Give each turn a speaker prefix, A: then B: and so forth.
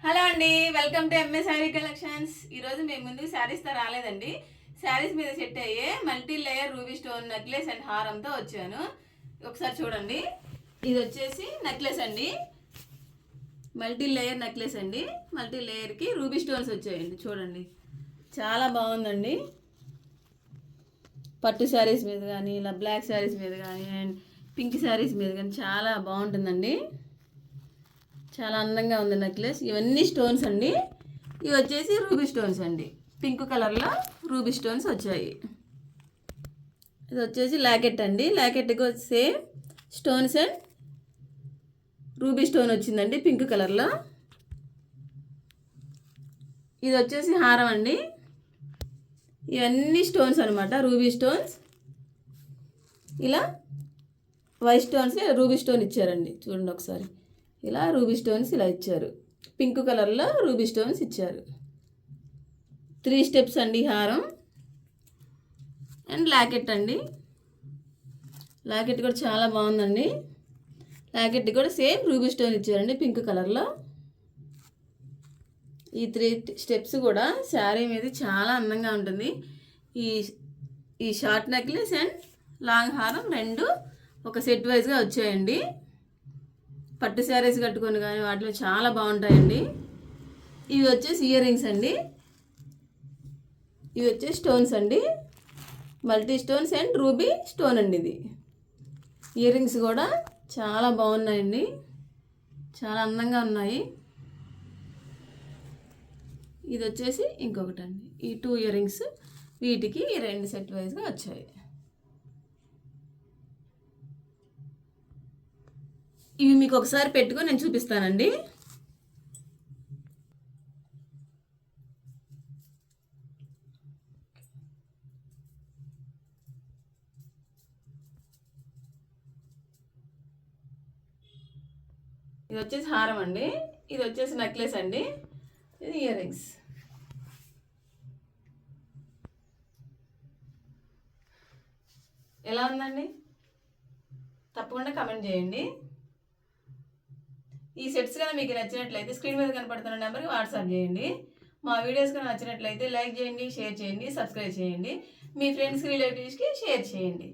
A: Hello అండి, welcome to M A sari collections. ఈరోజు మేము ముందుకు శారీస్తో రాలేదండి. శారీస్ మీద సెట్ అయ్యే multi layer ruby stone necklace and హారంతో వచ్చాను. ఒకసారి చూడండి. ఇది వచ్చేసి నెక్లెస్ అండి, మల్టీ లేయర్ నెక్లెస్ అండి. మల్టీ లేయర్కి రూబీ స్టోన్స్ వచ్చాయండి. చూడండి, చాలా బాగుందండి. పట్టు శారీస్ మీద కానీ, ఇలా బ్లాక్ శారీస్ మీద కానీ, అండ్ పింక్ శారీస్ మీద కానీ చాలా బాగుంటుందండి. చాలా అందంగా ఉంది నెక్లెస్. ఇవన్నీ స్టోన్స్ అండి. ఇవి వచ్చేసి రూబీ స్టోన్స్ అండి. పింక్ కలర్లో రూబీ స్టోన్స్ వచ్చాయి. ఇది వచ్చేసి లాకెట్ అండి. లాకెట్కి same stones and ruby stone వచ్చిందండి పింక్ కలర్లో. ఇది వచ్చేసి హారం అండి. ఇవన్నీ స్టోన్స్ అనమాట, రూబీ స్టోన్స్. ఇలా వైట్ స్టోన్స్ రూబీ స్టోన్ ఇచ్చారండి. చూడండి ఒకసారి, ఇలా రూబీ స్టోన్స్ ఇలా ఇచ్చారు. పింక్ కలర్లో రూబీ స్టోన్స్ ఇచ్చారు. 3 స్టెప్స్ అండి హారం. అండ్ లాకెట్ అండి. లాకెట్ కూడా చాలా బాగుందండి. లాకెట్ కూడా సేమ్ రూబీ స్టోన్ ఇచ్చారండి పింక్ కలర్లో. ఈ 3 స్టెప్స్ కూడా శారీ మీద చాలా అందంగా ఉంటుంది. ఈ ఈ షార్ట్ నెక్లెస్ అండ్ లాంగ్ హారం రెండు ఒక సెట్ వైజ్గా వచ్చాయండి. పట్టు శారీస్ కట్టుకొని కానీ వాటిలో చాలా బాగుంటాయండి. ఇవి వచ్చేసి ఇయర్ రింగ్స్ అండి. ఇవి వచ్చేసి స్టోన్స్ అండి, multi stones and ruby stone అండి. ఇది ఇయర్ రింగ్స్ కూడా చాలా బాగున్నాయండి, చాలా అందంగా ఉన్నాయి. ఇది వచ్చేసి ఇంకొకటి అండి. ఈ 2 ఇయర్ రింగ్స్, వీటికి 2 సెట్ వైజ్గా వచ్చాయి. ఇవి మీకు ఒకసారి పెట్టుకొని నేను చూపిస్తానండి. ఇది వచ్చేసి హారం అండి. ఇది వచ్చేసి నెక్లెస్ అండి. ఇది ఇయర్ రింగ్స్. ఎలా ఉందండి? తప్పకుండా కమెంట్ చేయండి. ఈ సెట్స్ కనుక మీకు నచ్చినట్లయితే స్క్రీన్ మీద కనపడుతున్న నెంబర్కి వాట్సాప్ చేయండి. మా వీడియోస్ కనుక నచ్చినట్లయితే లైక్ చేయండి, షేర్ చేయండి, సబ్స్క్రైబ్ చేయండి. మీ ఫ్రెండ్స్కి, రిలేటివ్స్కి షేర్ చేయండి.